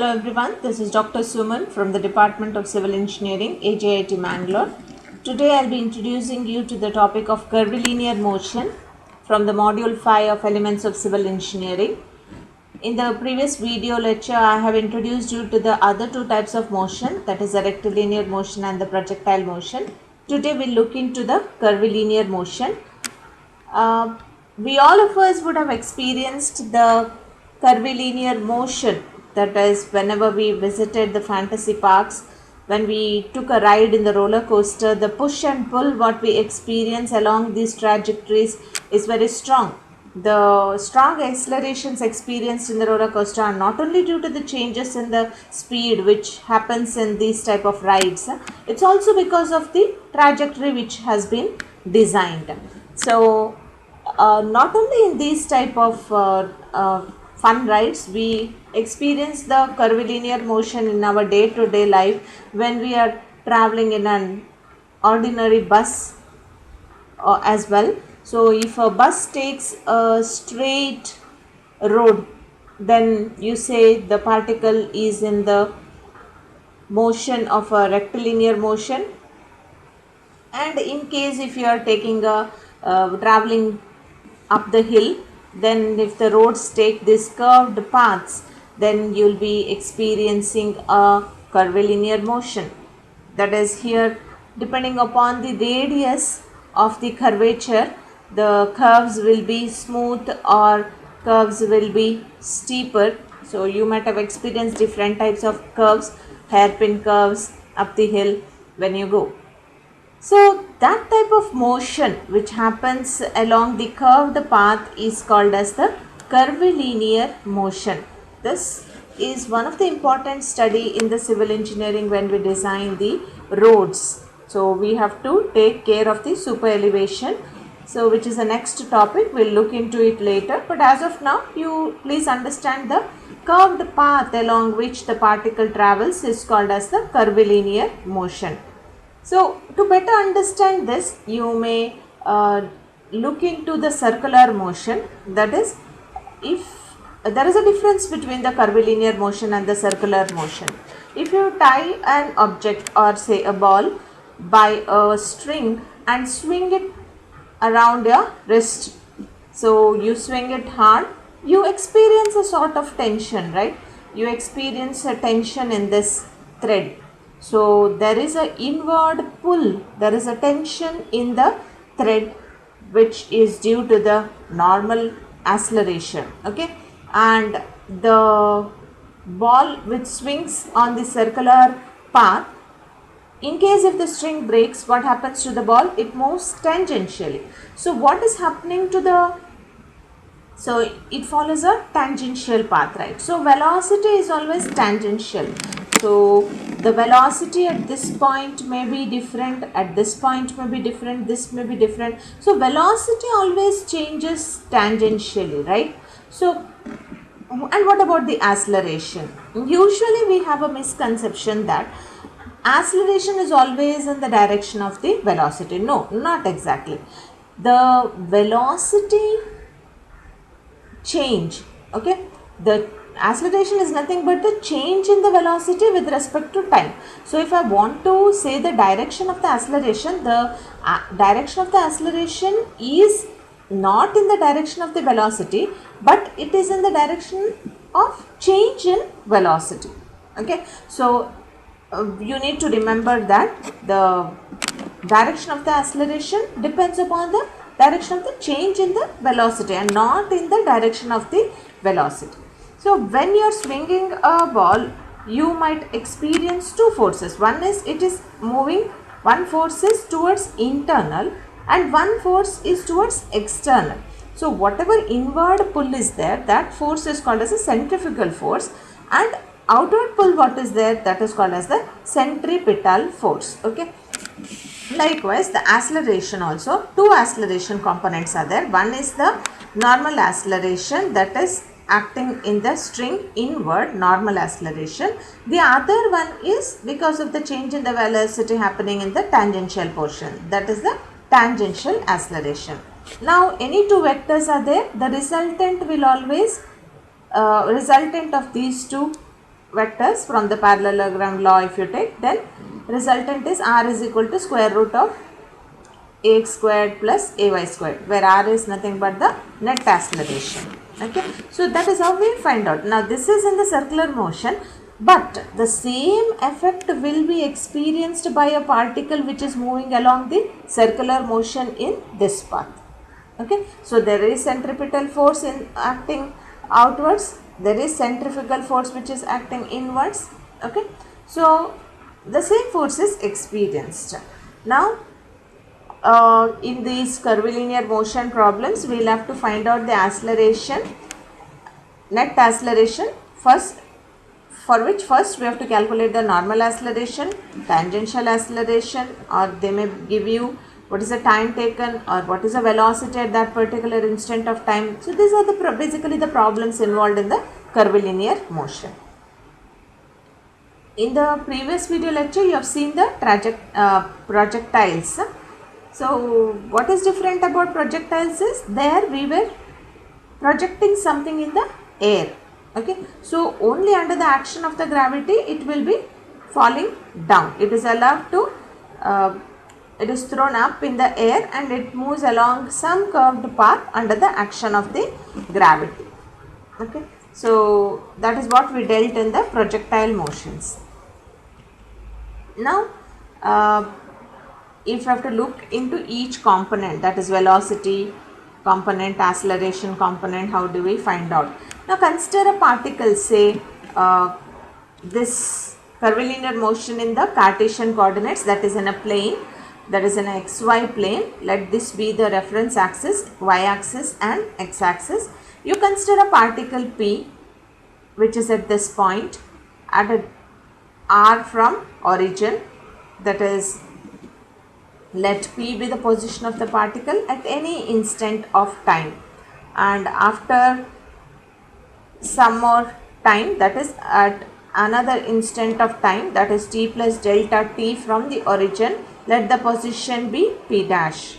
Hello everyone, this is Dr. Suman from the Department of Civil Engineering, AJIT Mangalore. Today I'll be introducing you to the topic of curvilinear motion from the Module 5 of Elements of Civil Engineering. In the previous video lecture, I have introduced you to the other two types of motion, that is the rectilinear motion and the projectile motion. Today we'll look into the curvilinear motion. We all of us would have experienced the curvilinear motion, that is whenever we visited the fantasy parks, when we took a ride in the roller coaster, the push and pull what we experience along these trajectories is very strong. The strong accelerations experienced in the roller coaster are not only due to the changes in the speed which happens in these type of rides, it's also because of the trajectory which has been designed. So not only in these type of fun rides, we experience the curvilinear motion in our day-to-day life when we are traveling in an ordinary bus as well. So if a bus takes a straight road, then you say the particle is in the motion of a rectilinear motion. And in case if you are taking a traveling up the hill, then if the roads take these curved paths, then you'll be experiencing a curvilinear motion. That is, here depending upon the radius of the curvature, the curves will be smooth or curves will be steeper. So you might have experienced different types of curves, hairpin curves up the hill when you go. So that type of motion which happens along the curved path is called as the curvilinear motion. This is one of the important study in the civil engineering when we design the roads. So we have to take care of the super elevation. So which is the next topic, we'll look into it later. But as of now, you please understand the curved path along which the particle travels is called as the curvilinear motion. So to better understand this, you may look into the circular motion. That is, if there is a difference between the curvilinear motion and the circular motion. If you tie an object or say a ball by a string and swing it around your wrist, so you swing it hard, you experience a sort of tension, right? You experience a tension in this thread. So there is a inward pull, there is a tension in the thread which is due to the normal acceleration, okay? And the ball which swings on the circular path, in case if the string breaks, what happens to the ball? It moves tangentially. So what is happening to the, so it follows a tangential path, right? So velocity is always tangential. So the velocity at this point may be different, at this point may be different, this may be different. So velocity always changes tangentially, right? So, and what about the acceleration? Usually we have a misconception that acceleration is always in the direction of the velocity. No, not exactly. The velocity change, okay, the acceleration is nothing but the change in the velocity with respect to time. So if I want to say the direction of the acceleration, the direction of the acceleration is not in the direction of the velocity, but it is in the direction of change in velocity, okay. So you need to remember that the direction of the acceleration depends upon the direction of the change in the velocity and not in the direction of the velocity. So when you are swinging a ball, you might experience two forces. One is it is moving, one force is towards internal and one force is towards external. So whatever inward pull is there, that force is called as a centrifugal force, and outward pull what is there, that is called as the centripetal force, okay. Likewise, the acceleration also, two acceleration components are there. One is the normal acceleration, that is acting in the string inward, normal acceleration. The other one is because of the change in the velocity happening in the tangential portion, that is the tangential acceleration. Now any two vectors are there, the resultant will always resultant of these two vectors from the parallelogram law if you take, then resultant is r is equal to square root of ax squared plus ay squared, where r is nothing but the net acceleration. Okay, so that is how we find out. Now this is in the circular motion, but the same effect will be experienced by a particle which is moving along the circular motion in this path. Okay, so there is centripetal force in acting outwards, there is centrifugal force which is acting inwards. Okay, so the same force is experienced. Now in these curvilinear motion problems, we will have to find out the acceleration, net acceleration first, for which first we have to calculate the normal acceleration, tangential acceleration, or they may give you what is the time taken or what is the velocity at that particular instant of time. So these are the basically the problems involved in the curvilinear motion. In the previous video lecture, you have seen the projectiles. So what is different about projectiles is, there we were projecting something in the air. Okay, so only under the action of the gravity it will be falling down. It is allowed to, it is thrown up in the air and it moves along some curved path under the action of the gravity. Okay, so that is what we dealt in the projectile motions. Now if you have to look into each component, that is velocity component, acceleration component, how do we find out? Now consider a particle, say this curvilinear motion in the Cartesian coordinates, that is in a plane, that is in a xy plane. Let this be the reference axis, y axis and x axis. You consider a particle P which is at this point at a r from origin, that is, let P be the position of the particle at any instant of time, and after some more time, that is at another instant of time, that is t plus delta t from the origin, let the position be P dash.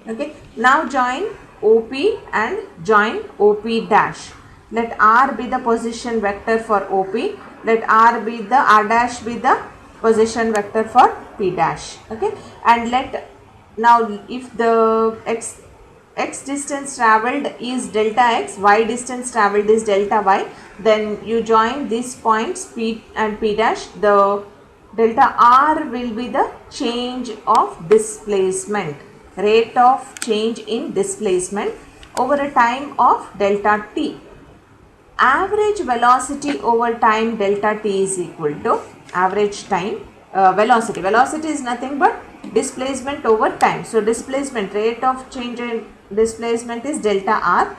Okay, now join OP and join OP dash. Let r be the position vector for OP, let r dash be the position vector for P dash. Okay, and let, now if the x distance travelled is delta x, y distance travelled is delta y, then you join these points P and P dash. The delta r will be the change of displacement, rate of change in displacement over a time of delta t. Average velocity over time delta t is equal to average time velocity. Velocity is nothing but displacement over time. So displacement, rate of change in displacement is delta r,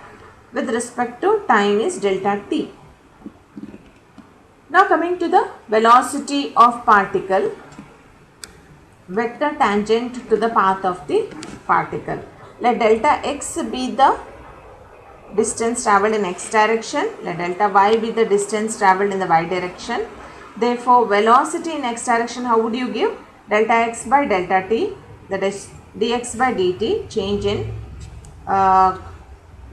with respect to time is delta t. Now coming to the velocity of particle, vector tangent to the path of the particle. Let delta x be the distance travelled in x direction, let delta y be the distance travelled in the y direction. Therefore, velocity in x direction, how would you give? Delta x by delta t, that is dx by dt, change in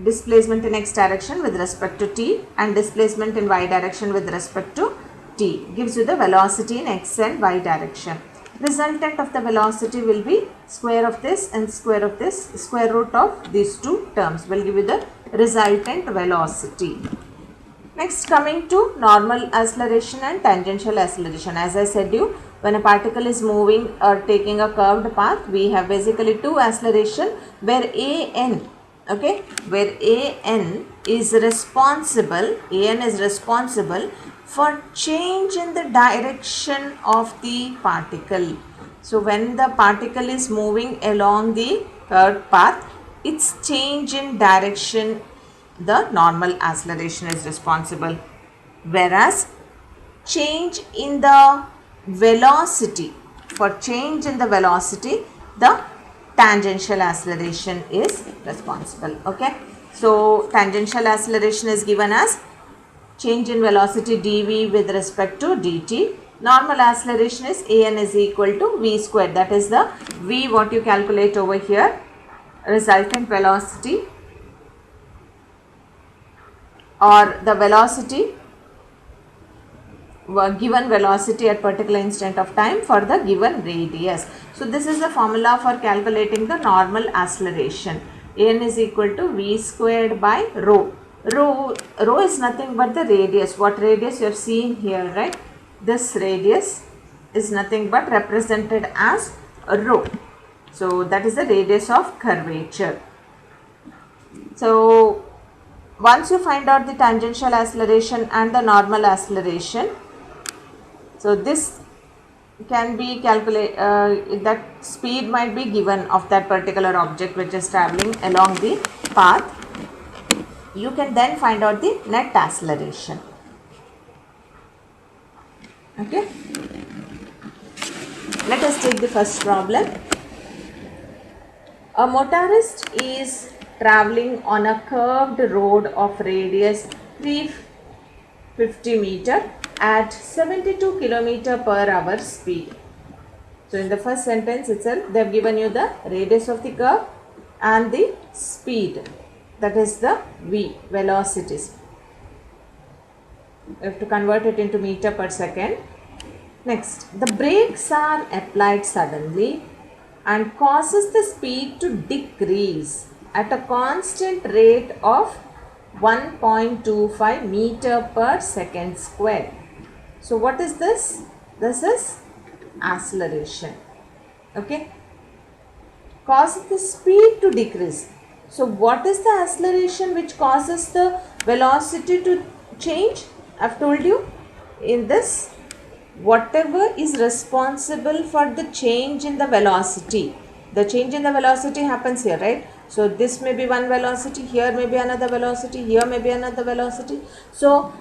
displacement in x direction with respect to t, and displacement in y direction with respect to t, gives you the velocity in x and y direction. Resultant of the velocity will be square of this and square of this, square root of these two terms will give you the resultant velocity. Next, coming to normal acceleration and tangential acceleration. As I said you, when a particle is moving or taking a curved path, we have basically two acceleration, where an, okay, where an is responsible for change in the direction of the particle. So when the particle is moving along the curved path, its change in direction, the normal acceleration is responsible, whereas change in the velocity, for change in the velocity, the tangential acceleration is responsible. Okay, so tangential acceleration is given as change in velocity dv with respect to dt. Normal acceleration is an is equal to v square, that is the v what you calculate over here, resultant velocity or the velocity given velocity at particular instant of time for the given radius. So this is the formula for calculating the normal acceleration. N is equal to v squared by rho. Rho is nothing but the radius. What radius you have seen here, right? This radius is nothing but represented as rho. So that is the radius of curvature. So once you find out the tangential acceleration and the normal acceleration, so this can be calculated, that speed might be given of that particular object which is traveling along the path. You can then find out the net acceleration. Okay. Let us take the first problem. A motorist is traveling on a curved road of radius 350 meter at 72 kilometer per hour speed. So in the first sentence itself, they have given you the radius of the curve and the speed, that is the v, velocities. You have to convert it into meter per second. Next, the brakes are applied suddenly and causes the speed to decrease at a constant rate of 1.25 meter per second square. So what is this? This is acceleration. Okay. Causes the speed to decrease. So what is the acceleration which causes the velocity to change? I have told you in this, whatever is responsible for the change in the velocity. The change in the velocity happens here, right? So this may be one velocity, here may be another velocity, here may be another velocity. So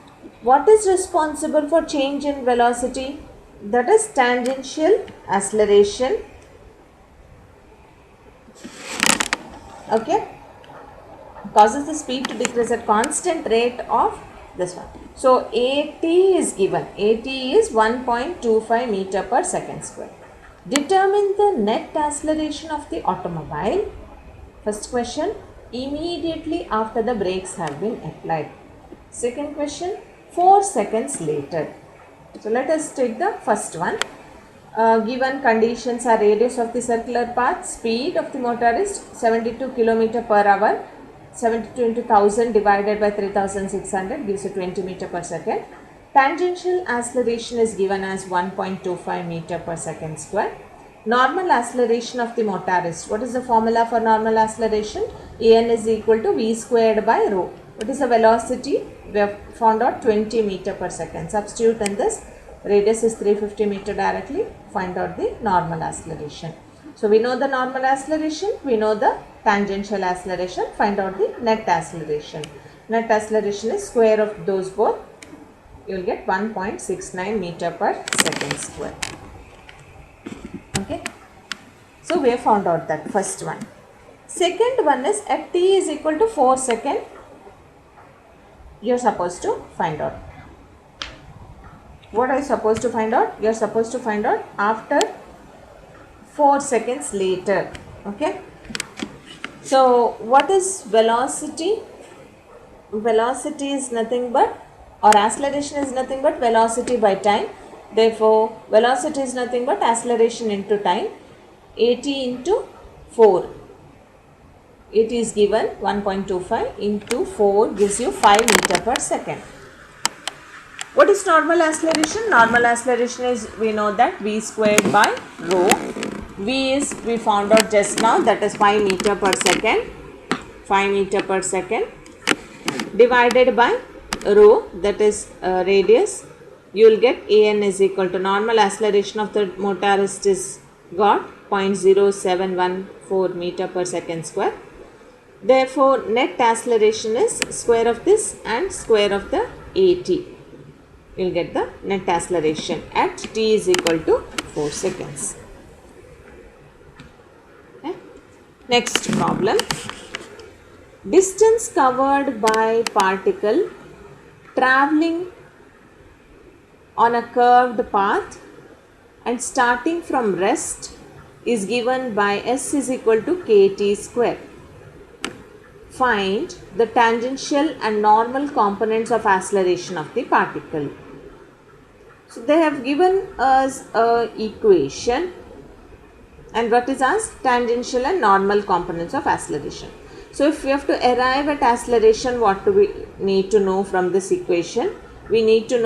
what is responsible for change in velocity? That is tangential acceleration. Okay. Causes the speed to decrease at constant rate of this one. So AT is given. AT is 1.25 meter per second square. Determine the net acceleration of the automobile. First question, immediately after the brakes have been applied. Second question, 4 seconds later. So let us take the first one. Given conditions are radius of the circular path, speed of the motorist 72 km per hour. 72 into 1000 divided by 3600 gives you 20 meter per second. Tangential acceleration is given as 1.25 meter per second square. Normal acceleration of the motorist. What is the formula for normal acceleration? An is equal to v squared by rho. What is the velocity? We have found out 20 meter per second. Substitute in this. Radius is 350 meter directly. Find out the normal acceleration. So we know the normal acceleration, we know the tangential acceleration, find out the net acceleration. Net acceleration is square of those both. You will get 1.69 meter per second square. Okay. So we have found out that first one. Second one is at t is equal to 4 seconds. You are supposed to find out. What are you supposed to find out? You are supposed to find out after 4 seconds later. Okay. So what is velocity? Velocity is nothing but, or acceleration is nothing but velocity by time. Therefore velocity is nothing but acceleration into time. At into 4. It is given 1.25 into 4 gives you 5 meter per second. What is normal acceleration? Normal acceleration is, we know that v squared by rho. V is, we found out just now, that is 5 meter per second. 5 meter per second divided by rho, that is radius. You will get An is equal to, normal acceleration of the motorist is got 0.0714 meter per second square. Therefore net acceleration is square of this and square of the At. You will get the net acceleration at t is equal to 4 seconds. Okay. Next problem. Distance covered by particle traveling on a curved path and starting from rest is given by s is equal to kt square. Find the tangential and normal components of acceleration of the particle. So they have given us a equation, and what is asked? Tangential and normal components of acceleration. So if we have to arrive at acceleration, what do we need to know from this equation? We need to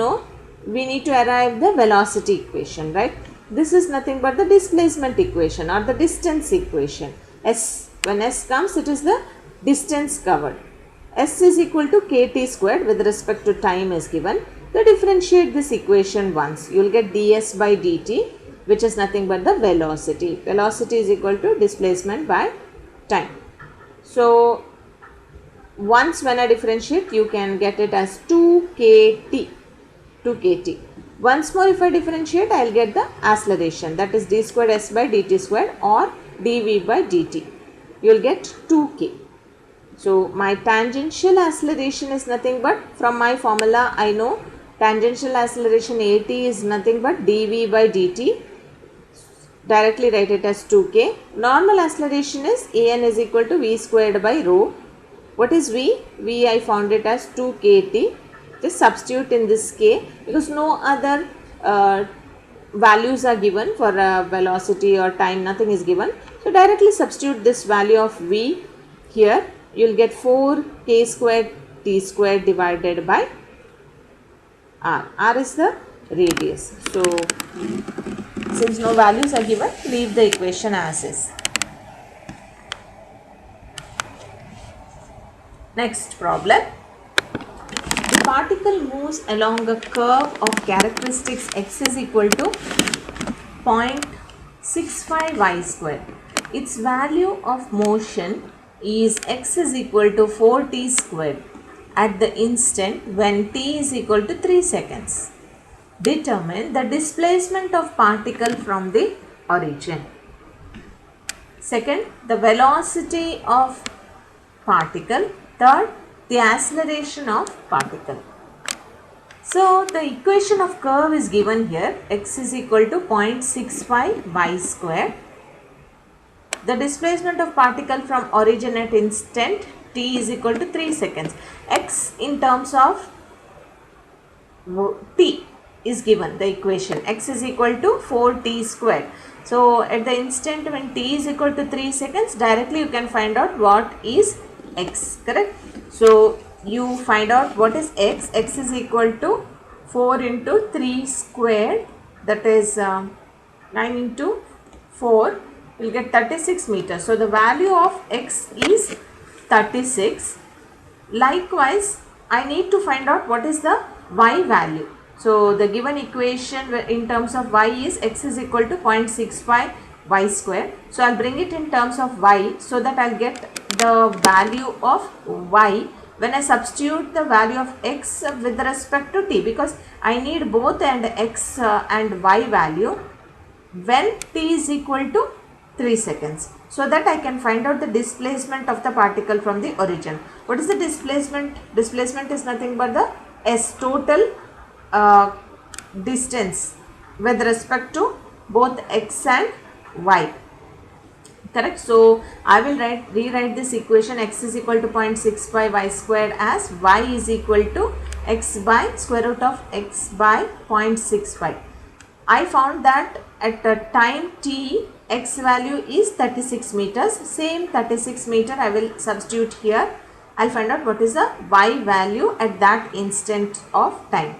arrive the velocity equation, right? This is nothing but the displacement equation or the distance equation. S, when S comes, it is the distance covered. S is equal to kt squared with respect to time is given. So differentiate this equation once. You will get ds by dt, which is nothing but the velocity. Velocity is equal to displacement by time. So once when I differentiate, you can get it as 2kt. Once more if I differentiate, I will get the acceleration, that is d squared s by dt squared or dv by dt. You will get 2k. So my tangential acceleration is nothing but, from my formula I know tangential acceleration at is nothing but dv by dt. Directly write it as 2k. Normal acceleration is an is equal to v squared by rho. What is v? V I found it as 2kt. Just substitute in this k because no other values are given for velocity or time, nothing is given. So directly substitute this value of v here. You will get 4k squared t squared divided by r. R is the radius. So since no values are given, leave the equation as is. Next problem. The particle moves along a curve of characteristics x is equal to 0.65 y square. Its value of motion is x is equal to 4t squared at the instant when t is equal to 3 seconds. Determine the displacement of particle from the origin. Second, the velocity of particle. Third, the acceleration of particle. So the equation of curve is given here. X is equal to 0.65 y square. The displacement of particle from origin at instant t is equal to 3 seconds. X in terms of t is given, the equation x is equal to 4t squared. So at the instant when t is equal to 3 seconds, directly you can find out what is x, correct? So you find out what is x. X is equal to 4 into 3 squared, that is 9 into 4, you will get 36 meters. So the value of x is 36. Likewise, I need to find out what is the y value. So the given equation in terms of y is x is equal to 0.65 y square. So I will bring it in terms of y so that I will get the value of y when I substitute the value of x with respect to t, because I need both and x and y value when t is equal to 3 seconds, so that I can find out the displacement of the particle from the origin. What is the displacement? Displacement is nothing but the s, total distance with respect to both x and y, correct? So I will rewrite this equation. X is equal to 0.65 y squared as y is equal to x by square root of x by 0.65. I found that at the time t, x value is 36 meters. Same 36 meter I will substitute here. I will find out what is the y value at that instant of time,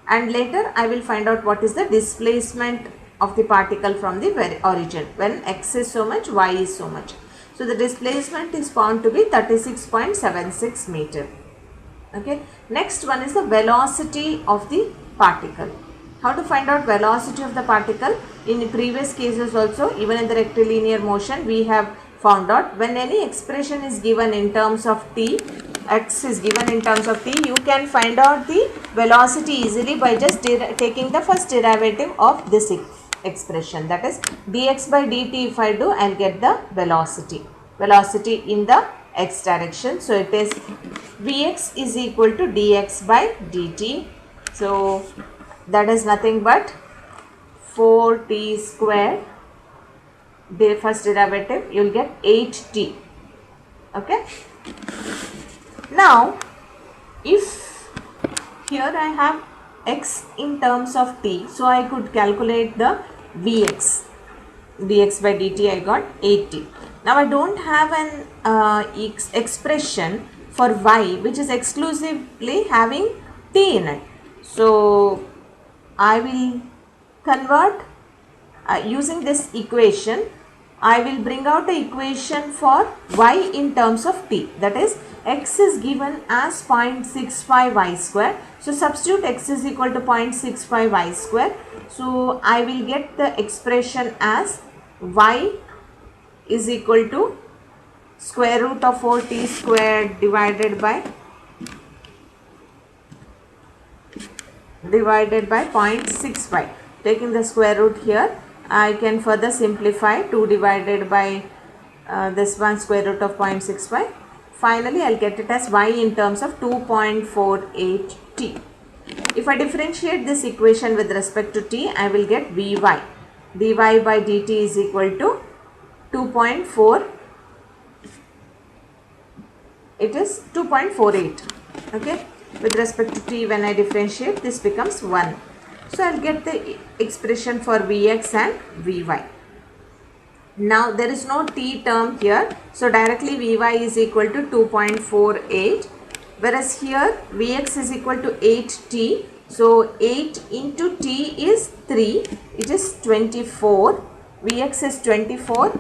and later I will find out what is the displacement of the particle from the origin when x is so much, y is so much. So the displacement is found to be 36.76 meter. Okay. Next one is the velocity of the particle. How to find out velocity of the particle? In the previous cases also, even in the rectilinear motion, we have found out when any expression is given in terms of t, x is given in terms of t, you can find out the velocity easily by just taking the first derivative of this expression, that is dx by dt. If I do, I will get the velocity in the x direction. So it is vx is equal to dx by dt. So that is nothing but 4t squared, the first derivative, you will get 8t. Okay. Now if here I have x in terms of t, so I could calculate the Vx. Dx by dt I got 8t. Now I don't have an expression for y which is exclusively having t in it. So I will convert using this equation. I will bring out the equation for y in terms of t, that is x is given as 0.65 y square. So substitute x is equal to 0.65 y square. So I will get the expression as y is equal to square root of 4t squared divided by 0.65. Taking the square root here, I can further simplify 2 divided by this one square root of 0.65. Finally, I'll get it as y in terms of 2.48t. If I differentiate this equation with respect to t, I will get Vy. dy by dt is equal to 2.4. It is 2.48. Okay. With respect to t, when I differentiate, this becomes 1. So I'll get the expression for Vx and Vy. Now there is no t term here, so directly Vy is equal to 2.48, whereas here Vx is equal to 8t. So 8 into t is 3, it is 24. Vx is 24.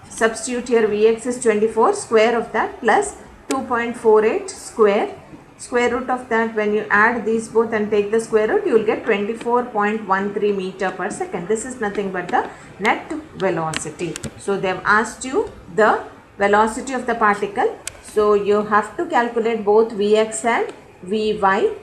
Substitute here Vx is 24, square of that plus 2.48 square. Square root of that, when you add these both and take the square root, you will get 24.13 meter per second. This is nothing but the net velocity. So they have asked you the velocity of the particle. So you have to calculate both Vx and Vy.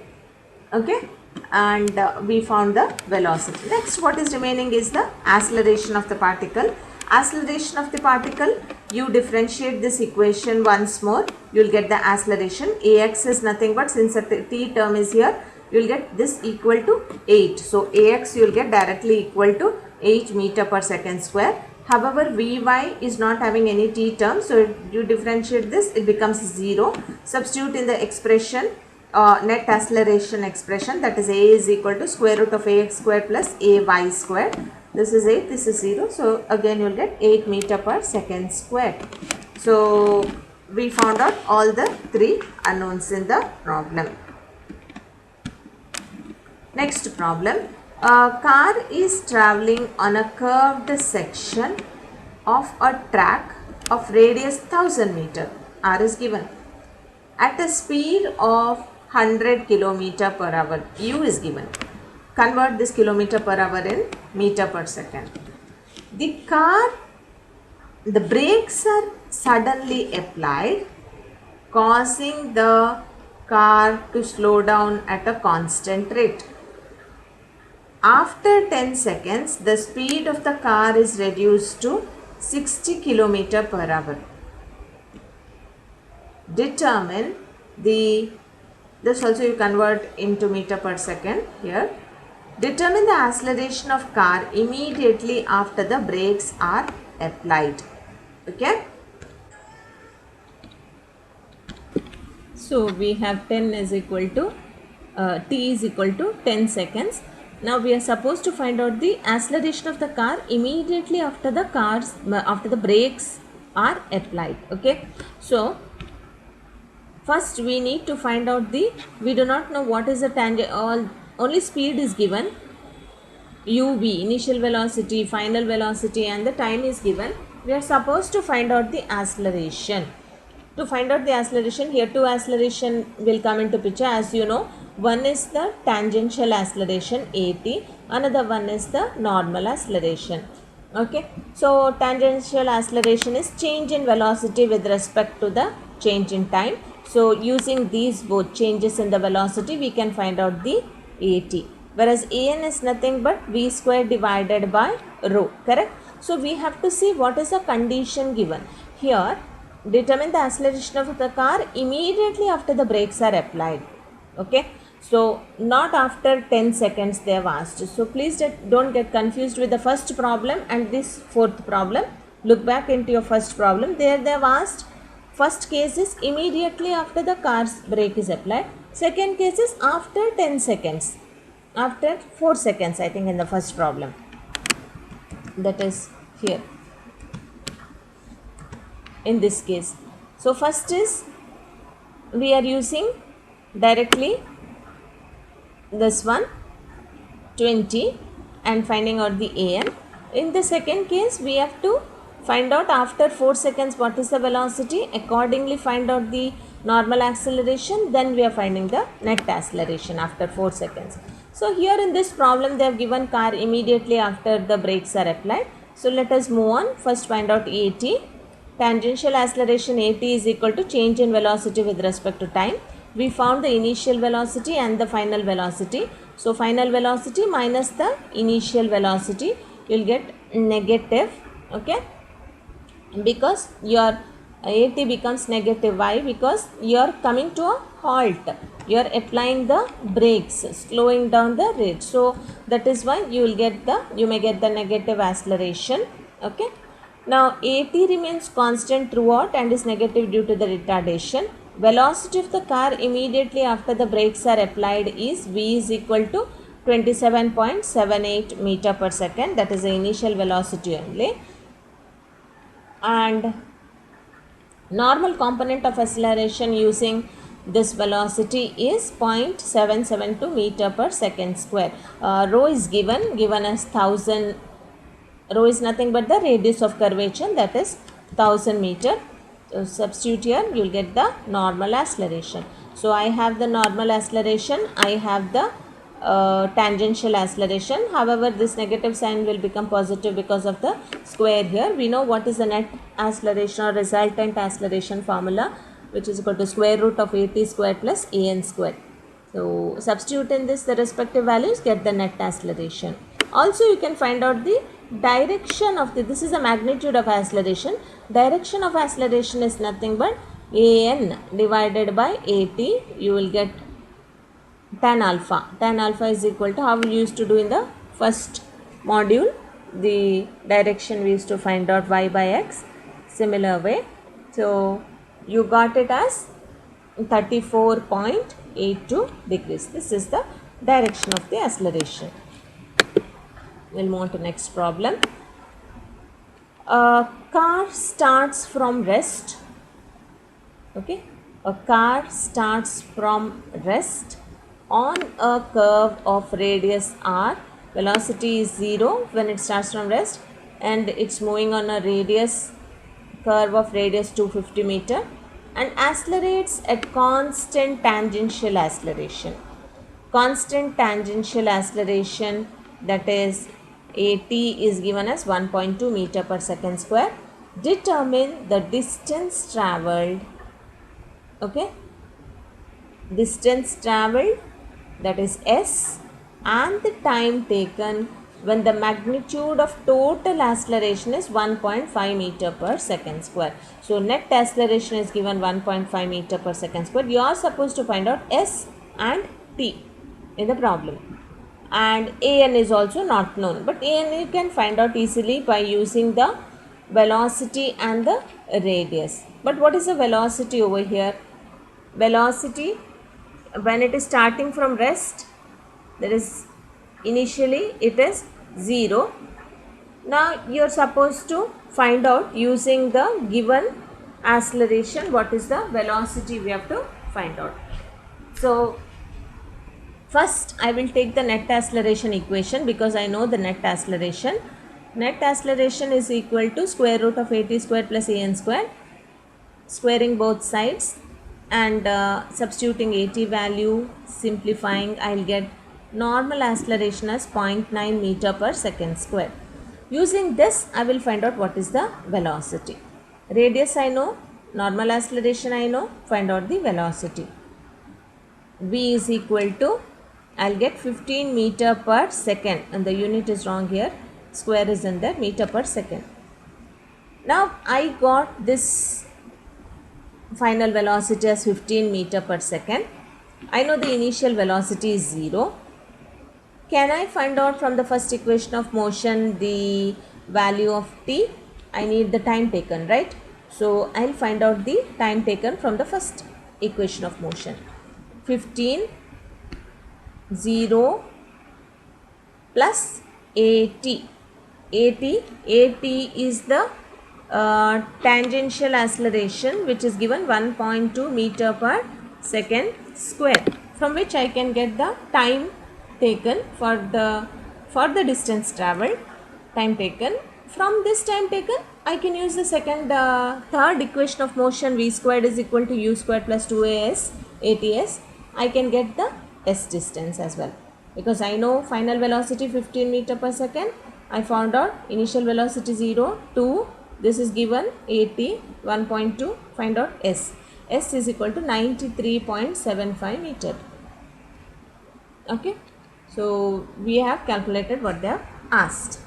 Okay. And we found the velocity. Next, what is remaining is the acceleration of the particle. Acceleration of the particle, you differentiate this equation once more, you will get the acceleration. Ax is nothing but, since the t term is here, you will get this equal to 8. So Ax you will get directly equal to 8 meter per second square. However, Vy is not having any t term, so you differentiate this, it becomes 0. Substitute in the expression, net acceleration expression, that is A is equal to square root of Ax square plus Ay square. This is 8, this is 0. So again you will get 8 meter per second square. So we found out all the 3 unknowns in the problem. Next problem. A car is traveling on a curved section of a track of radius 1000 meter. R is given. At a speed of 100 km per hour. U is given. Convert this kilometer per hour in meter per second. The brakes are suddenly applied, causing the car to slow down at a constant rate. After 10 seconds, the speed of the car is reduced to 60 km per hour. Determine this also you convert into meter per second here. Determine the acceleration of car immediately after the brakes are applied. Okay. So we have 10 is equal to t is equal to 10 seconds. Now we are supposed to find out the acceleration of the car immediately after the brakes are applied. Okay. So first we need to find out we do not know what is the tangent, only speed is given, uv, initial velocity, final velocity, and the time is given. We are supposed to find out the acceleration. To find out the acceleration, here two acceleration will come into picture. As you know, one is the tangential acceleration at, another one is the normal acceleration. Okay, so tangential acceleration is change in velocity with respect to the change in time. So using these both changes in the velocity, we can find out the at, whereas an is nothing but v square divided by rho. Correct. So we have to see what is the condition given here. Determine the acceleration of the car immediately after the brakes are applied. Okay. So not after 10 seconds they have asked. So please don't get confused with the first problem and this fourth problem. Look back into your first problem. There they have asked, first case is immediately after the car's brake is applied. Second case is after 10 seconds. after 4 seconds, I think, in the first problem, that is here in this case. So first is we are using directly this one 20 and finding out the an. In the second case, we have to find out after 4 seconds what is the velocity, accordingly find out the normal acceleration, then we are finding the net acceleration after 4 seconds. So here in this problem, they have given car immediately after the brakes are applied. So let us move on. First find out AT. Tangential acceleration AT is equal to change in velocity with respect to time. We found the initial velocity and the final velocity. So final velocity minus the initial velocity, you will get negative, okay, because your AT becomes negative. Why? Because you are coming to a halt, you are applying the brakes, slowing down the rate. So that is why you may get the negative acceleration, okay. Now AT remains constant throughout and is negative due to the retardation. Velocity of the car immediately after the brakes are applied is V is equal to 27.78 meter per second. That is the initial velocity only. And normal component of acceleration using this velocity is 0.772 meter per second square. Rho is given as 1000. Rho is nothing but the radius of curvature, that is 1000 meter. So substitute here, you will get the normal acceleration. So I have the normal acceleration, I have the tangential acceleration. However, this negative sign will become positive because of the square here. We know what is the net acceleration or resultant acceleration formula, which is equal to square root of AT square plus AN square. So substitute in this the respective values, get the net acceleration. Also you can find out the direction of this is the magnitude of acceleration. Direction of acceleration is nothing but an divided by at. You will get tan alpha. Tan alpha is equal to, how we used to do in the first module, the direction we used to find out y by x, similar way. So you got it as 34.82 degrees. This is the direction of the acceleration. We'll move on to next problem. A car starts from rest. Okay, a car starts from rest on a curve of radius r. Velocity is 0 when it starts from rest, and it's moving on a radius curve of radius 250 meter and accelerates at constant tangential acceleration. Constant tangential acceleration, that is AT, is given as 1.2 meter per second square. Determine the distance travelled, okay, distance travelled, that is S, and the time taken when the magnitude of total acceleration is 1.5 meter per second square. So net acceleration is given 1.5 meter per second square. You are supposed to find out S and T in the problem. And an is also not known, but an you can find out easily by using the velocity and the radius. But what is the velocity over here? Velocity, when it is starting from rest, that is initially it is 0. Now you are supposed to find out using the given acceleration what is the velocity we have to find out. So first I will take the net acceleration equation because I know the net acceleration. Net acceleration is equal to square root of at square plus an square, squaring both sides and substituting at value, simplifying, I will get normal acceleration as 0.9 meter per second square. Using this I will find out what is the velocity. Radius I know, normal acceleration I know, find out the velocity. V is equal to, I will get 15 meter per second, and the unit is wrong here, square is in there, meter per second. Now I got this final velocity as 15 meter per second. I know the initial velocity is 0. Can I find out from the first equation of motion the value of t? I need the time taken, right? So I will find out the time taken from the first equation of motion. 15, 0, plus AT. AT is the tangential acceleration, which is given 1.2 meter per second square, from which I can get the time taken for the distance travelled, time taken. From this time taken, I can use the third equation of motion, v squared is equal to u squared plus 2as ats. I can get the s distance as well, because I know final velocity 15 meter per second. I found out initial velocity 0, 2, this is given at 1.2, find out s. S is equal to 93.75 meter. Okay, so we have calculated what they have asked.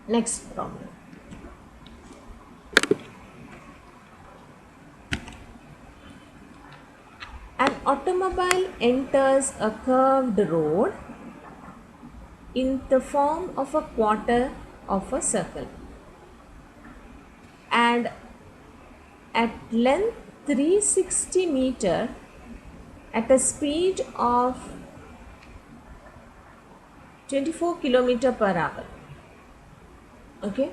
Next problem. An automobile enters a curved road in the form of a quarter of a circle and at length 360 meter at a speed of 24 kilometer per hour. Okay,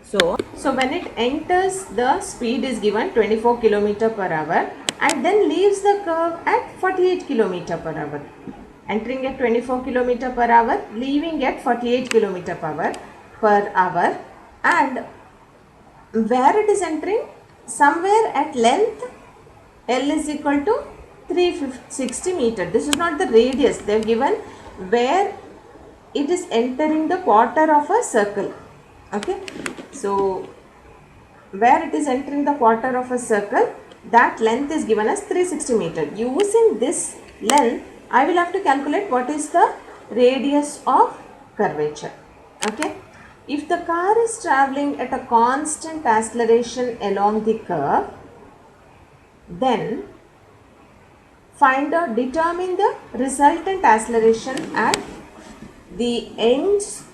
so when it enters, the speed is given 24 kilometer per hour and then leaves the curve at 48 kilometer per hour. Entering at 24 kilometer per hour, leaving at 48 kilometer per hour, and where it is entering, somewhere at length L is equal to 360 meter. This is not the radius, they have given where it is entering the quarter of a circle. Okay, so where it is entering the quarter of a circle, that length is given as 360 meter. Using this length, I will have to calculate what is the radius of curvature. Okay, if the car is traveling at a constant acceleration along the curve, then determine the resultant acceleration at the ends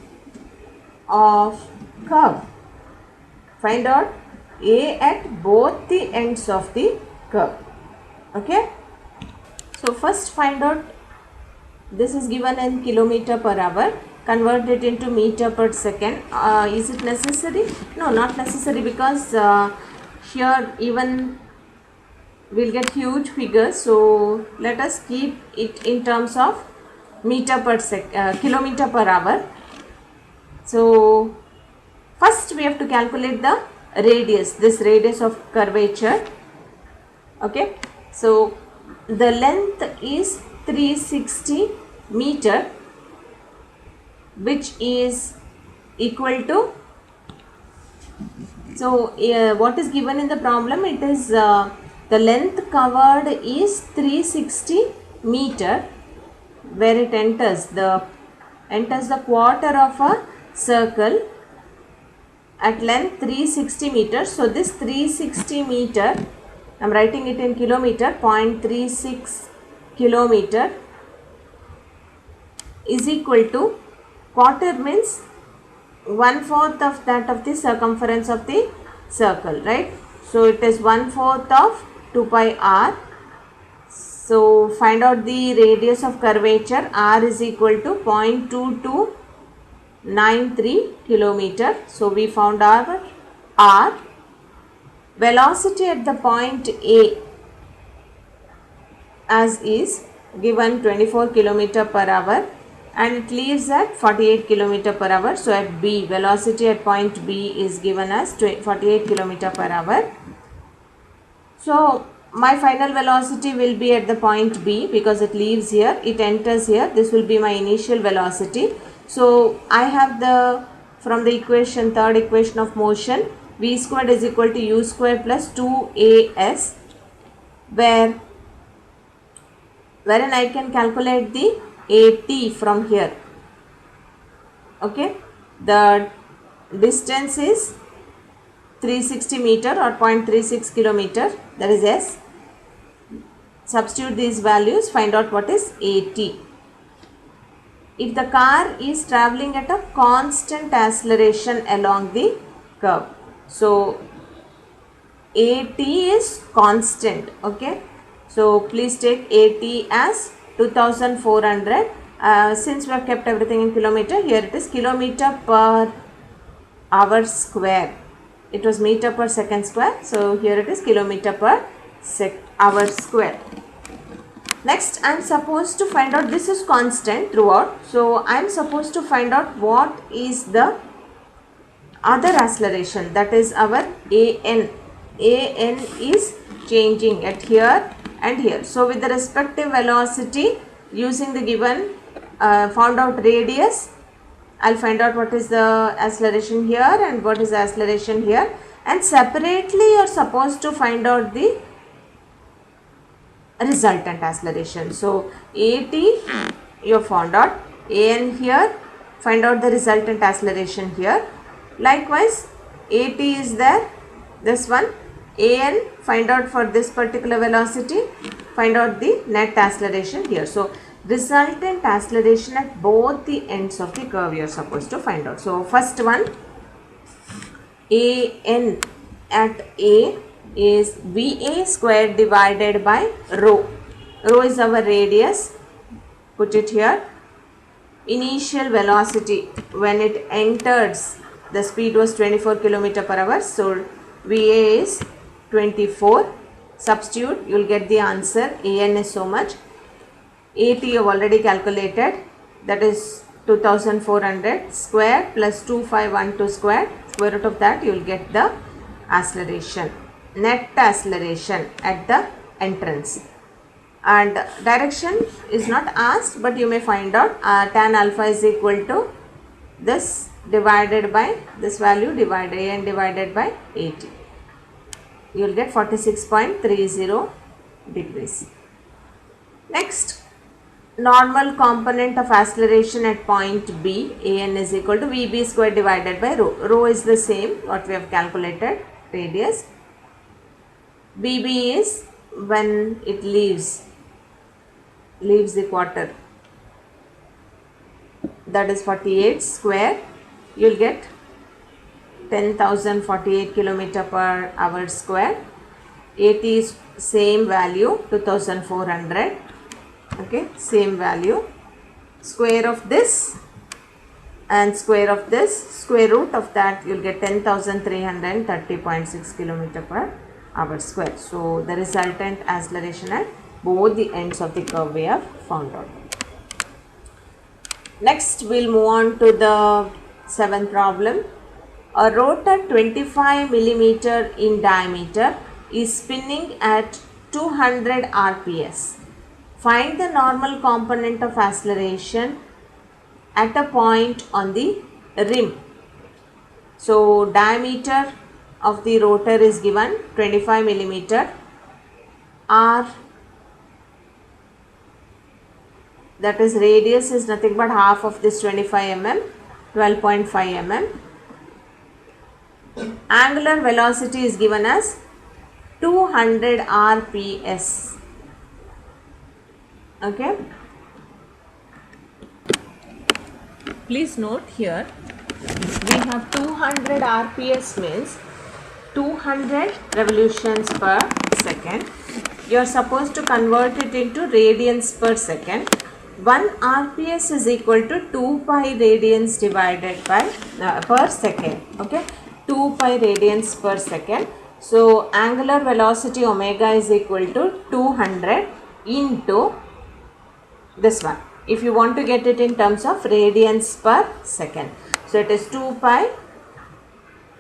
of curve. Find out A at both the ends of the curve. Okay, so first find out, this is given in kilometer per hour, convert it into meter per second. Is it necessary? No, not necessary, because here even we'll get huge figures, so let us keep it in terms of kilometer per hour. So first we have to calculate the radius, this radius of curvature. Okay, so the length is 360 meter, which is equal to, so what is given in the problem, it is the length covered is 360 meter, where it enters the quarter of a circle at length 360 meters. So this 360 meter, I am writing it in kilometer, 0.36 kilometer is equal to, quarter means 1/4 of that of the circumference of the circle, right? So it is 1/4 of 2 pi r. So find out the radius of curvature. R is equal to 0.2293 kilometer. So we found our R. Velocity at the point A as is given 24 kilometer per hour and it leaves at 48 kilometer per hour. So at B, velocity at point B is given as 48 kilometer per hour. So my final velocity will be at the point B, because it leaves here, it enters here. This will be my initial velocity. So I have from the equation, third equation of motion, v squared is equal to u squared plus 2as, wherein I can calculate the AT from here. Okay, the distance is 360 meter or 0.36 kilometer, that is S. Substitute these values, find out what is AT. If the car is traveling at a constant acceleration along the curve, so AT is constant. Okay, so please take AT as 2400 Since we have kept everything in kilometer, here it is kilometer per hour square. It was meter per second square, so here it is kilometer per hour square. Next, I am supposed to find out, this is constant throughout, so I am supposed to find out what is the other acceleration, that is our an. An is changing at here and here. So with the respective velocity, using the given found out radius, I'll find out what is the acceleration here and what is the acceleration here, and separately you are supposed to find out the resultant acceleration. So at you have found out, an here, find out the resultant acceleration here. Likewise at is there, this one, an, find out for this particular velocity, find out the net acceleration here. So resultant acceleration at both the ends of the curve you are supposed to find out. So first one, an at A is VA square divided by rho. Rho is our radius, put it here. Initial velocity when it enters, the speed was 24 km per hour, so VA is 24. Substitute, you will get the answer. An is so much. At you have already calculated, that is 2400 square plus 2512 square. Square root of that, you will get the acceleration, net acceleration at the entrance. And direction is not asked, but you may find out tan alpha is equal to this divided by this value, divided an divided by 80. You will get 46.30 degrees. Next, normal component of acceleration at point B, an is equal to VB square divided by rho. Rho is the same what we have calculated, radius. BB is when it leaves the quarter, that is 48 square. You will get 10,048 km per hour square. At is same value, 2400. Okay, same value. Square of this and square of this, square root of that, you will get 10,330.6 km per hour square. So the resultant acceleration at both the ends of the curve we have found out. Next, we will move on to the seventh problem. A rotor 25 mm in diameter is spinning at 200 rps. Find the normal component of acceleration at a point on the rim. So diameter of the rotor is given 25 mm. R, that is radius, is nothing but half of this 25 mm, 12.5 mm. Angular velocity is given as 200 rps. Okay. Please note here, we have 200 rps means 200 revolutions per second. You are supposed to convert it into radians per second. 1 rps is equal to 2 pi radians divided by per second. Okay, 2 pi radians per second. So angular velocity omega is equal to 200 into this one. If you want to get it in terms of radians per second, so it is 2 pi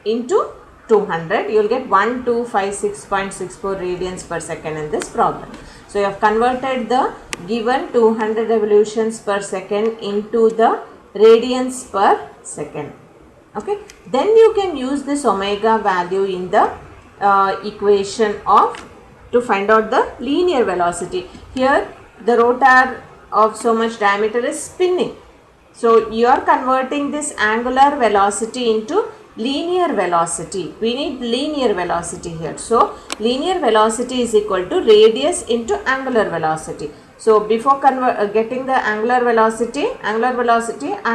into 200, you will get 1256.64 radians per second in this problem. So you have converted the given 200 revolutions per second into the radians per second. Okay, then you can use this omega value in the equation to find out the linear velocity. Here the rotor of so much diameter is spinning. So you are converting this angular velocity into linear velocity. We need linear velocity here. So linear velocity is equal to radius into angular velocity. So before getting the angular velocity I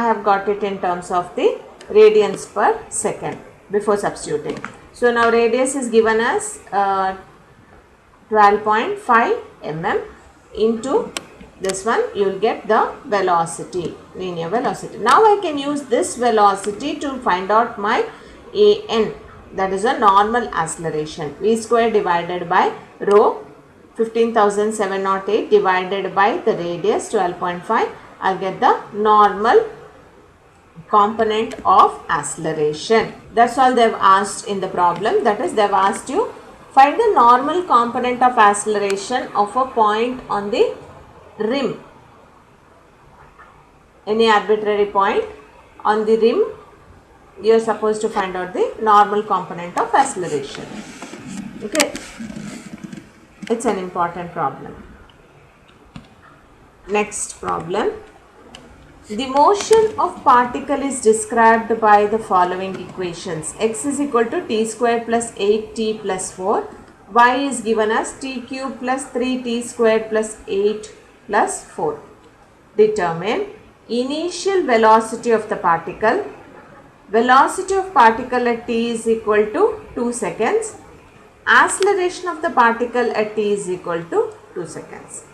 have got it in terms of the radians per second before substituting. So now radius is given as 12.5 mm into this one you will get the velocity, linear velocity. Now I can use this velocity to find out my AN, that is a normal acceleration. V square divided by rho 15,708 divided by the radius 12.5. I'll get the normal component of acceleration. That's all they've asked in the problem. That is, they've asked you find the normal component of acceleration of a point on the rim. Any arbitrary point on the rim, you are supposed to find out the normal component of acceleration. Okay, it's an important problem. Next problem. The motion of particle is described by the following equations. X is equal to t square plus 8t plus 4. Y is given as t cube plus 3t square plus 8 plus 4. Determine initial velocity of the particle. Velocity of particle at t is equal to 2 seconds. Acceleration of the particle at t is equal to 2 seconds.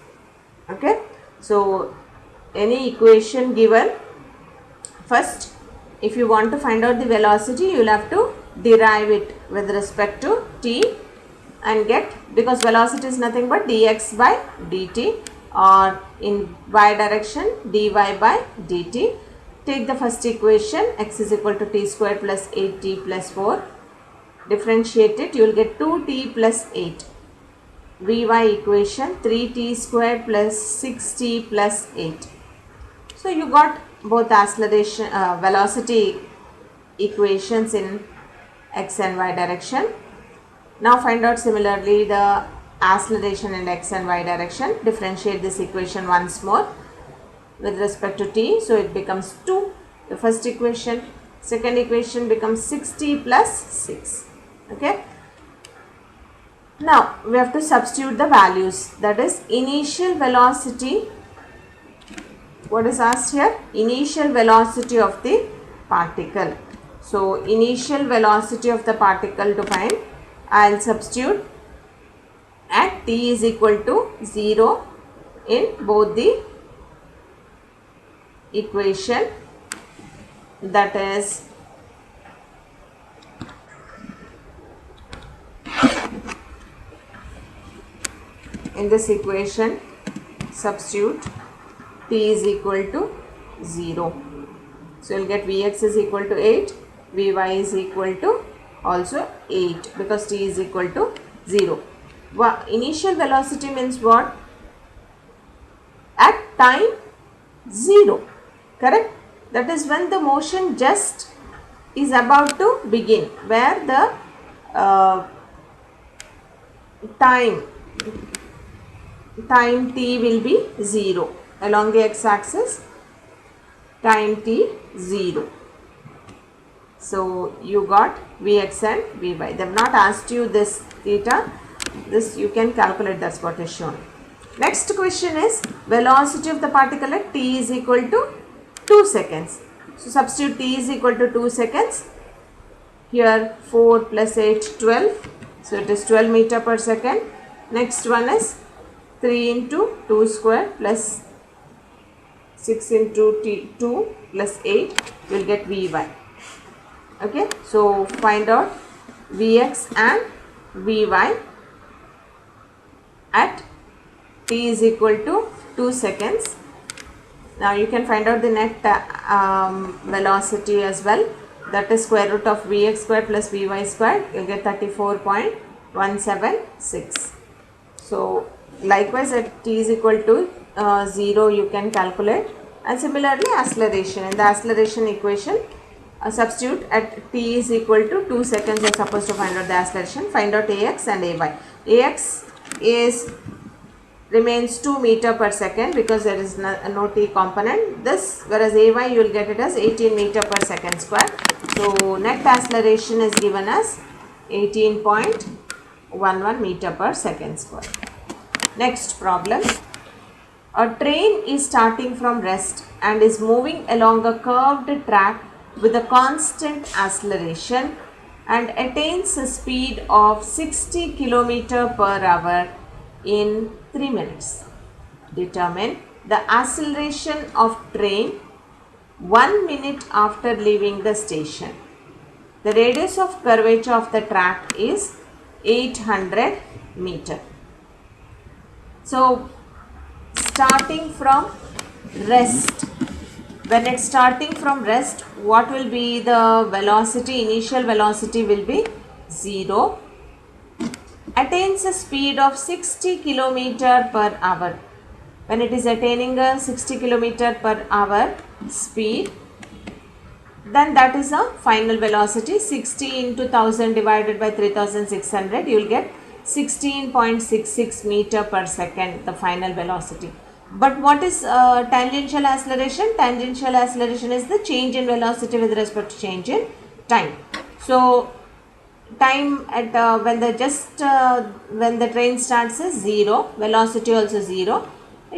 Okay. So, any equation given, first if you want to find out the velocity, you will have to derive it with respect to t and get, because velocity is nothing but dx by dt, or in y direction dy by dt. Take the first equation, x is equal to t square plus 8t plus 4. Differentiate it, you will get 2t plus 8. Vy equation 3t square plus 6t plus 8. So you got both acceleration, velocity equations in x and y direction. Now find out similarly the acceleration in x and y direction. Differentiate this equation once more with respect to t. So it becomes 2, the first equation. Second equation becomes 6t plus 6. Okay. Now we have to substitute the values, that is initial velocity. What is asked here? Initial velocity of the particle. So initial velocity of the particle to find, I will substitute at t is equal to 0 in both the equation, that is in this equation substitute t is equal to 0. So you will get Vx is equal to 8, Vy is equal to also 8, because t is equal to 0. Initial velocity means what? At time 0, correct? That is when the motion just is about to begin, where the time t will be 0 along the x-axis, time t 0. So you got Vx and Vy. They have not asked you this theta. This you can calculate, that's what is shown. Next question is velocity of the particle at t is equal to 2 seconds. So substitute t is equal to 2 seconds. Here 4 plus 8, 12. So it is 12 meter per second. Next one is 3 into 2 square plus 6 into 2 plus 8, you will get Vy. Okay, so find out Vx and Vy at t is equal to 2 seconds. Now you can find out the net velocity as well, that is square root of Vx square plus Vy square, you will get 34.176. So likewise at t is equal to 0 you can calculate, and similarly acceleration. In the acceleration equation, substitute at t is equal to 2 seconds, you are supposed to find out the acceleration. Find out Ax and Ay. Ax is remains 2 meter per second because there is no t component. This, whereas Ay you will get it as 18 meter per second square. So net acceleration is given as 18.11 meter per second square. Next problem. A train is starting from rest and is moving along a curved track with a constant acceleration and attains a speed of 60 km per hour in 3 minutes. Determine the acceleration of train 1 minute after leaving the station. The radius of curvature of the track is 800 meter. So starting from rest, when it's starting from rest, what will be the velocity? Initial velocity will be 0. Attains a speed of 60 km per hour. When it is attaining a 60 km per hour speed, then that is a final velocity. 60 into 1000 divided by 3600, you will get 16.66 meter per second, the final velocity. But what is tangential acceleration? Tangential acceleration is the change in velocity with respect to change in time. So time at when the train starts is 0, velocity also 0.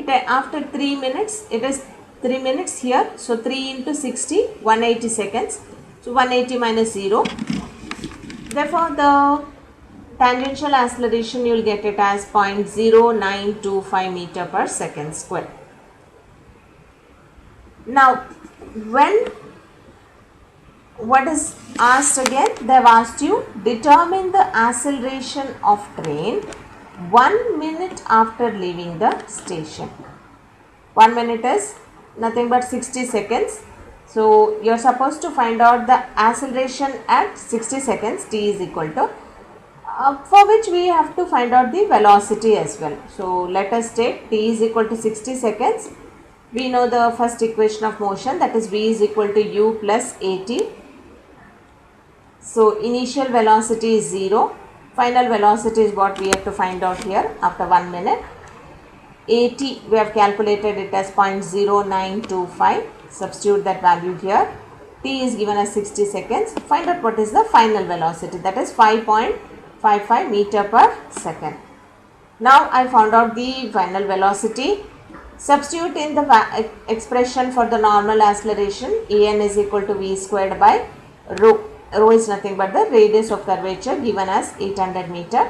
After 3 minutes, it is 3 minutes here. So 3 into 60, 180 seconds. So 180 minus 0. Therefore, the tangential acceleration, you will get it as 0.0925 meter per second square. Now, what is asked again? They have asked you, determine the acceleration of train 1 minute after leaving the station. 1 minute is nothing but 60 seconds. So you are supposed to find out the acceleration at 60 seconds, t is equal to, for which we have to find out the velocity as well. So let us take t is equal to 60 seconds. We know the first equation of motion, that is v is equal to u plus at. So initial velocity is 0. Final velocity is what we have to find out here after 1 minute. At, we have calculated it as 0.0925. Substitute that value here. T is given as 60 seconds. Find out what is the final velocity, that is 5.55 meter per second. Now I found out the final velocity. Substitute in the expression for the normal acceleration. An is equal to v squared by rho. Rho is nothing but the radius of curvature given as 800 meter.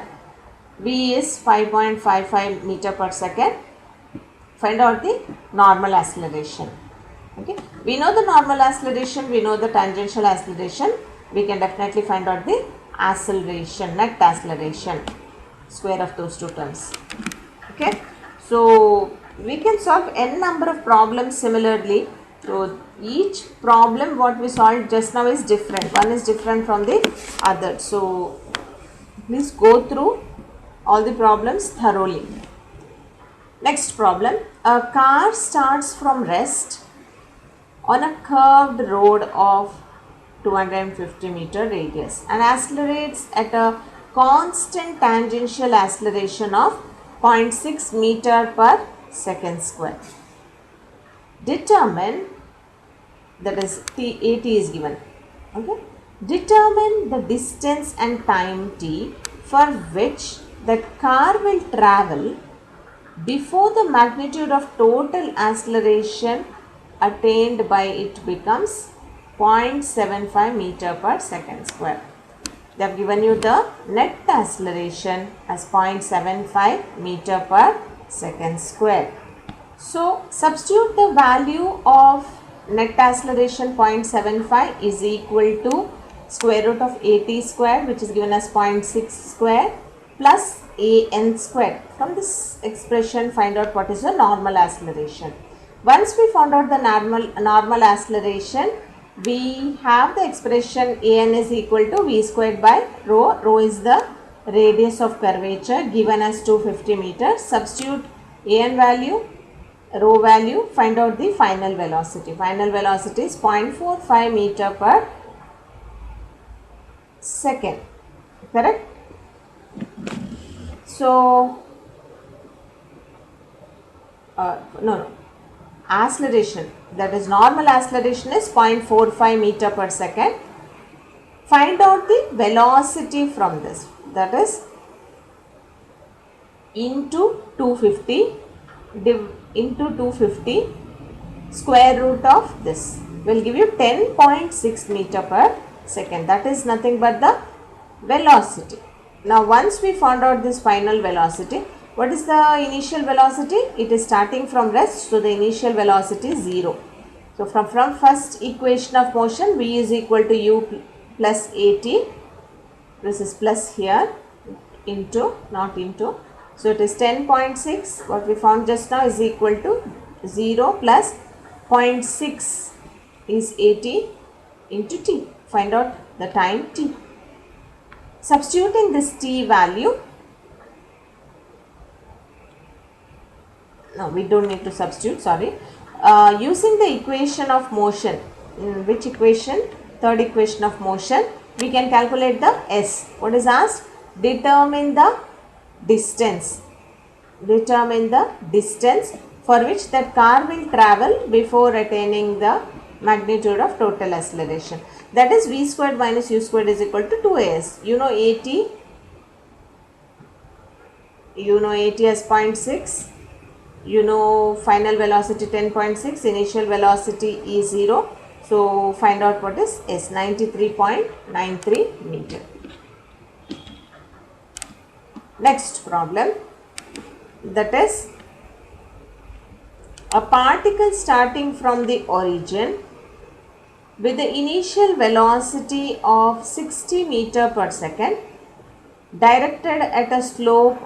V is 5.55 meter per second. Find out the normal acceleration. Okay. We know the normal acceleration, we know the tangential acceleration. We can definitely find out the acceleration, net acceleration, square of those two terms. Okay. So we can solve n number of problems similarly. So each problem what we solved just now is different. One is different from the other. So please go through all the problems thoroughly. Next problem. A car starts from rest on a curved road of 250 meter radius and accelerates at a constant tangential acceleration of 0.6 meter per second square. Determine, that is at is given. Okay. Determine the distance and time t for which the car will travel before the magnitude of total acceleration attained by it becomes 0.75 meter per second square. They have given you the net acceleration as 0.75 meter per second square. So substitute the value of net acceleration 0.75 is equal to square root of at square, which is given as 0.6 square, plus an square. From this expression, find out what is the normal acceleration. Once we found out the normal acceleration, we have the expression an is equal to v squared by rho. Rho is the radius of curvature given as 250 meters. Substitute an value, rho value, find out the final velocity. Final velocity is 0.45 meter per second. Correct? So, no. Acceleration, that is normal acceleration is 0.45 meter per second. Find out the velocity from this, that is into 250 square root of this will give you 10.6 meter per second. That is nothing but the velocity. Now once we found out this final velocity, What is the initial velocity? It is starting from rest, so the initial velocity is 0. So from first equation of motion, v is equal to u plus at, this is plus here, into, not into. So it is 10.6, what we found just now, is equal to 0 plus 0.6 is 80 into t. Find out the time t. Substituting this t value, no, we don't need to substitute, sorry. Using the equation of motion, which equation? Third equation of motion, we can calculate the s. What is asked? Determine the distance. Determine the distance for which that car will travel before attaining the magnitude of total acceleration. That is v squared minus u squared is equal to 2as. You know at. You know at as 0.6. You know final velocity 10.6, initial velocity is 0. So find out what is s, 93.93 meter. Next problem, that is a particle starting from the origin with the initial velocity of 60 meter per second directed at a slope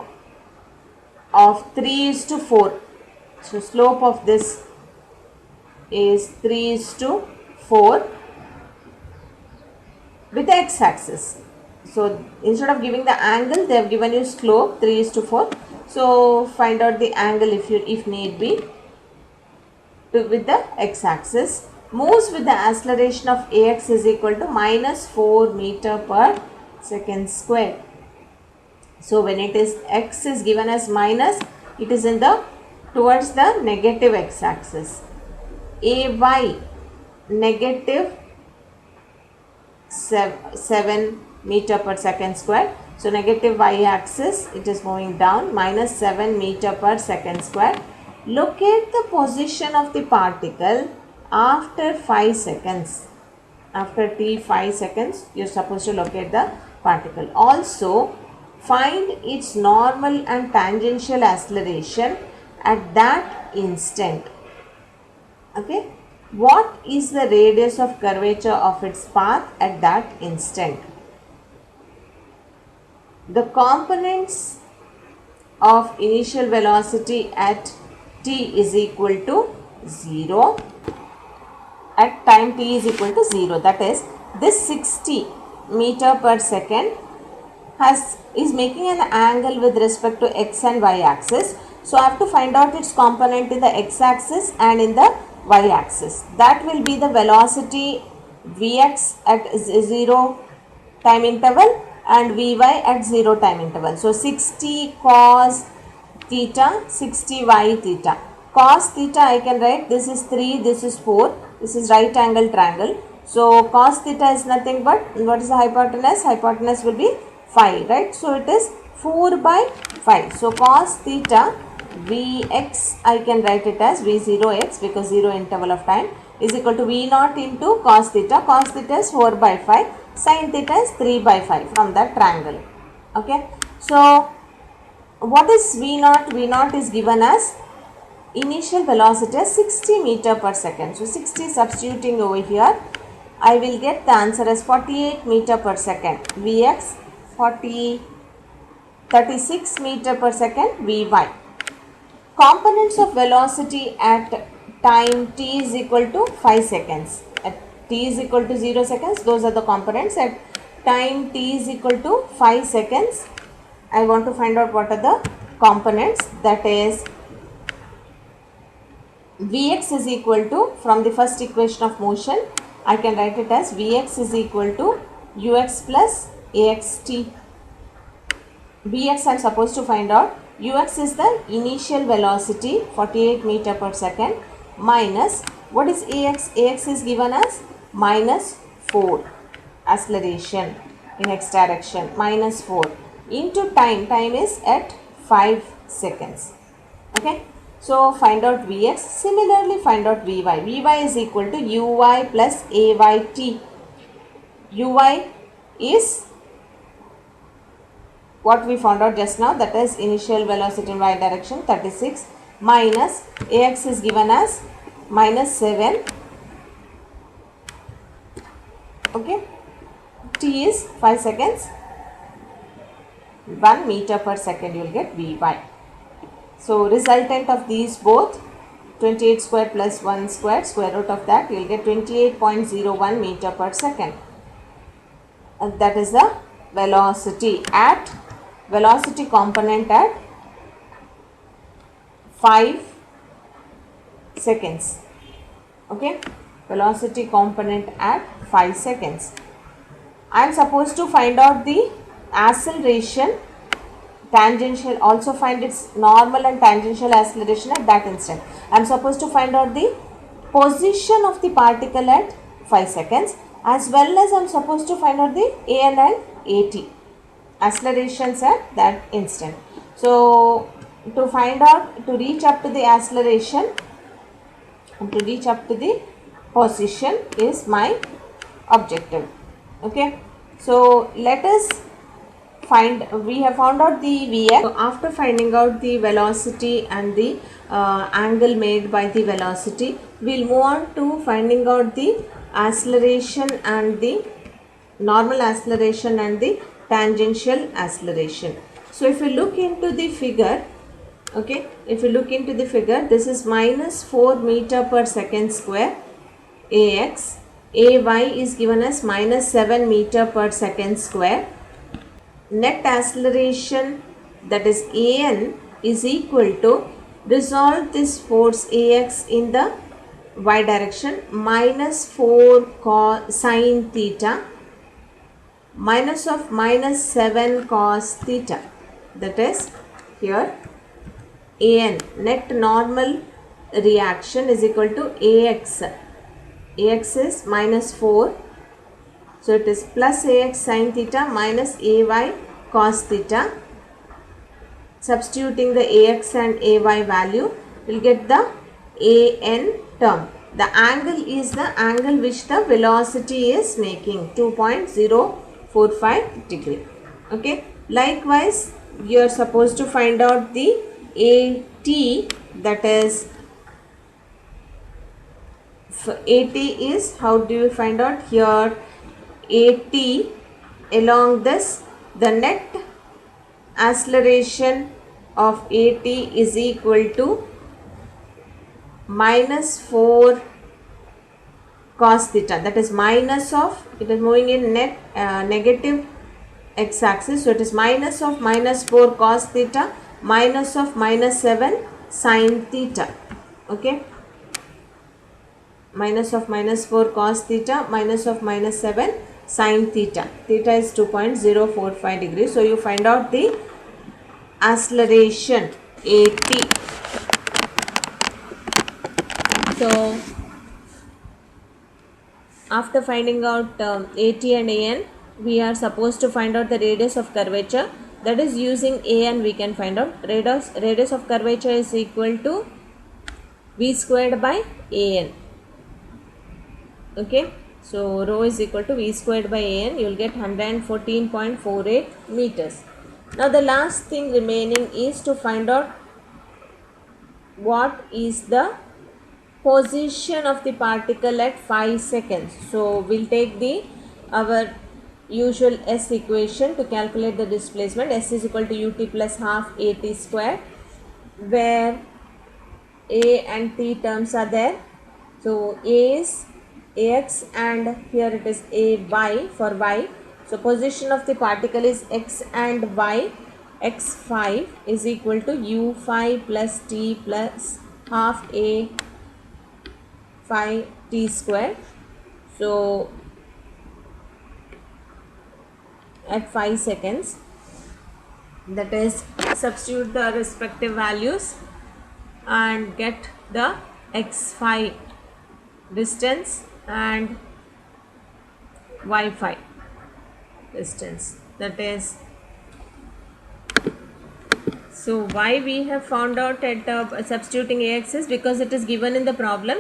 of 3:4. So slope of this is 3:4 with the x-axis. So instead of giving the angle, they have given you slope 3:4. So find out the angle if need be with the x-axis. Moves with the acceleration of ax is equal to minus 4 meter per second square. So when it is x is given as minus, it is in the towards the negative x-axis. Ay negative 7 meter per second square. So negative y-axis, it is moving down, minus 7 meter per second square. Locate the position of the particle after 5 seconds. After t 5 seconds, you are supposed to locate the particle. Also, find its normal and tangential acceleration at that instant. Okay. What is the radius of curvature of its path at that instant? The components of initial velocity at t is equal to 0. At time t is equal to 0. That is, this 60 meter per second is making an angle with respect to x and y axis. So I have to find out its component in the x axis and in the y axis. That will be the velocity vx at 0 time interval and vy at 0 time interval. So 60 cos theta, 60 y theta. Cos theta I can write, this is 3, this is 4, this is right angle triangle. So cos theta is nothing but, what is the hypotenuse? Hypotenuse will be 5, right? So it is 4 by 5. So cos theta Vx, I can write it as V0x because 0 interval of time is equal to V0 into cos theta. Cos theta is 4 by 5. Sin theta is 3 by 5 from that triangle. Okay. So what is V0? V0 is given as initial velocity as 60 meter per second. So 60 substituting over here, I will get the answer as 48 meter per second. Vx 36 meter per second. Vy. Components of velocity at time t is equal to 5 seconds. At t is equal to 0 seconds, those are the components. At time t is equal to 5 seconds, I want to find out what are the components. That is, Vx is equal to, from the first equation of motion, I can write it as Vx is equal to ux plus axt. Vx I am supposed to find out. Ux is the initial velocity 48 meter per second minus, what is ax? Ax is given as minus 4 acceleration in x direction, minus 4 into time. Time is at 5 seconds. Okay. So find out Vx. Similarly find out Vy. Vy is equal to uy plus ayt. Uy is what we found out just now, that is initial velocity in y direction 36 minus ax is given as minus 7. Okay, t is 5 seconds, 1 meter per second, you will get Vy. So resultant of these both, 28 square plus 1 square, square root of that, you will get 28.01 meter per second. And that is the velocity component at 5 seconds. Okay, velocity component at 5 seconds. I am supposed to find out the acceleration, tangential, also find its normal and tangential acceleration at that instant. I am supposed to find out the position of the particle at 5 seconds, as well as I am supposed to find out the an and at accelerations at that instant. So to find out, to reach up to the acceleration and to reach up to the position is my objective. Okay, so let us find, we have found out the Vx. So after finding out the velocity and the angle made by the velocity, we'll move on to finding out the acceleration and the normal acceleration and the tangential acceleration. So if you look into the figure, okay, if you look into the figure, this is minus 4 meter per second square ax, ay is given as minus 7 meter per second square. Net acceleration, that is an, is equal to, resolve this force ax in the y direction, minus 4 cos sine theta minus of minus 7 cos theta, that is here an, net normal reaction, is equal to ax. Ax is minus 4, so it is plus ax sin theta minus ay cos theta. Substituting the ax and ay value, we will get the an term. The angle is the angle which the velocity is making, 2.045 degree. Okay, likewise you are supposed to find out the at, that is at is, how do you find out here, at along this, the net acceleration of at is equal to minus 4 cos theta, that is minus of, it is moving in net negative x axis, so it is minus of minus 4 cos theta minus of minus 7 sin theta. Okay, minus of minus 4 cos theta minus of minus 7 sin theta. Theta is 2.045 degrees. So you find out the acceleration at. So after finding out at and an, we are supposed to find out the radius of curvature. That is, using an we can find out radius of curvature is equal to v squared by an. Okay, so rho is equal to v squared by an, you will get 114.48 meters. Now the last thing remaining is to find out what is the position of the particle at 5 seconds. So we'll take our usual S equation to calculate the displacement. S is equal to ut plus half at square, where a and t terms are there. So a is ax and here it is ay for y. So position of the particle is x and y. x5 is equal to u5 plus t plus half a 5 t square. So at 5 seconds, that is, substitute the respective values and get the x5 distance and y5 distance, that is, so why we have found out at substituting ax is because it is given in the problem.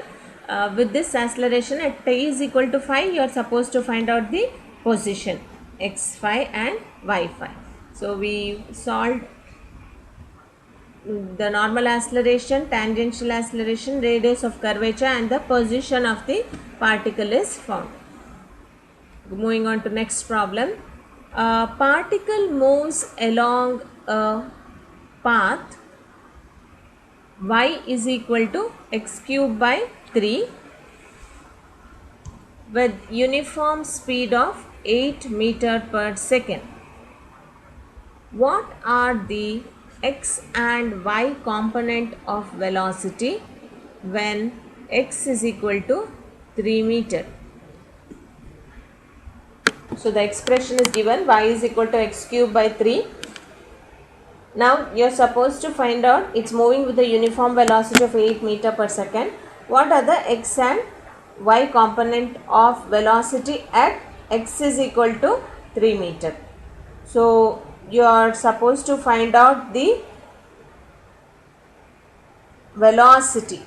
With this acceleration at t is equal to 5, you are supposed to find out the position x5 and y5. So we solved the normal acceleration, tangential acceleration, radius of curvature, and the position of the particle is found. Moving on to next problem. A particle moves along a path y is equal to x cube by 3 with uniform speed of 8 meter per second. What are the x and y component of velocity when x is equal to 3 meter? So the expression is given, y is equal to x cube by 3. Now you are supposed to find out, it's moving with a uniform velocity of 8 meter per second. What are the x and y component of velocity at x is equal to 3 meter? So you are supposed to find out the velocity.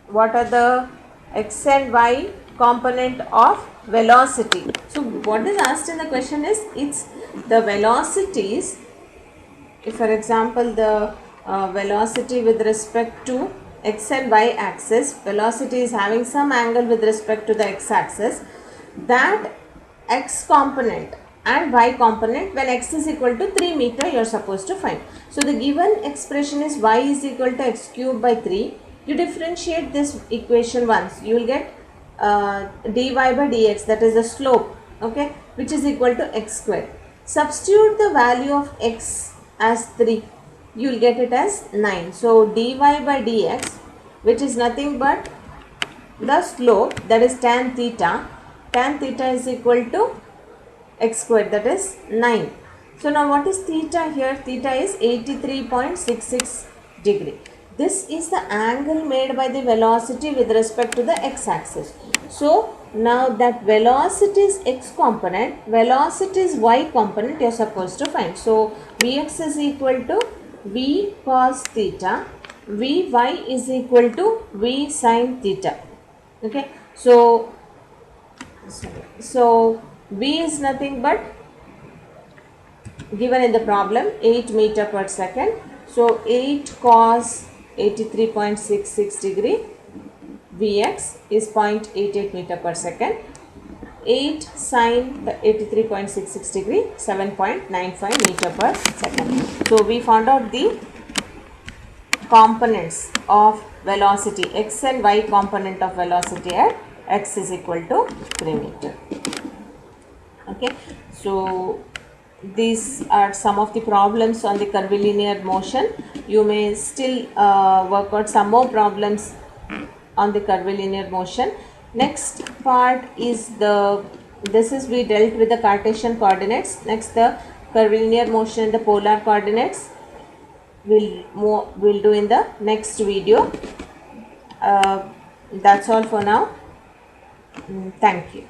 What are the x and y component of velocity? So what is asked in the question is, it's the velocities. If for example the velocity with respect to x and y axis, velocity is having some angle with respect to the x axis, that x component and y component when x is equal to 3 meter you are supposed to find. So the given expression is y is equal to x cube by 3. You differentiate this equation once, you will get dy by dx, that is the slope, okay, which is equal to x square. Substitute the value of x as 3, you will get it as 9. So dy by dx, which is nothing but the slope, that is tan theta. Tan theta is equal to x square, that is 9. So now what is theta here? Theta is 83.66 degree. This is the angle made by the velocity with respect to the x axis. So now that velocity is x component, velocity is y component you are supposed to find. So Vx is equal to V cos theta, Vy is equal to V sin theta. Okay, so V is nothing but given in the problem 8 meter per second. So 8 cos 83.66 degree, Vx is 0.88 meter per second. 8 sin 83.66 degree, 7.95 meter per second. So we found out the components of velocity, x and y component of velocity at x is equal to 3 meter. Okay, so these are some of the problems on the curvilinear motion. You may still work out some more problems on the curvilinear motion. Next part is we dealt with the Cartesian coordinates. Next, the curvilinear motion in the polar coordinates we'll do in the next video. That's all for now. Thank you.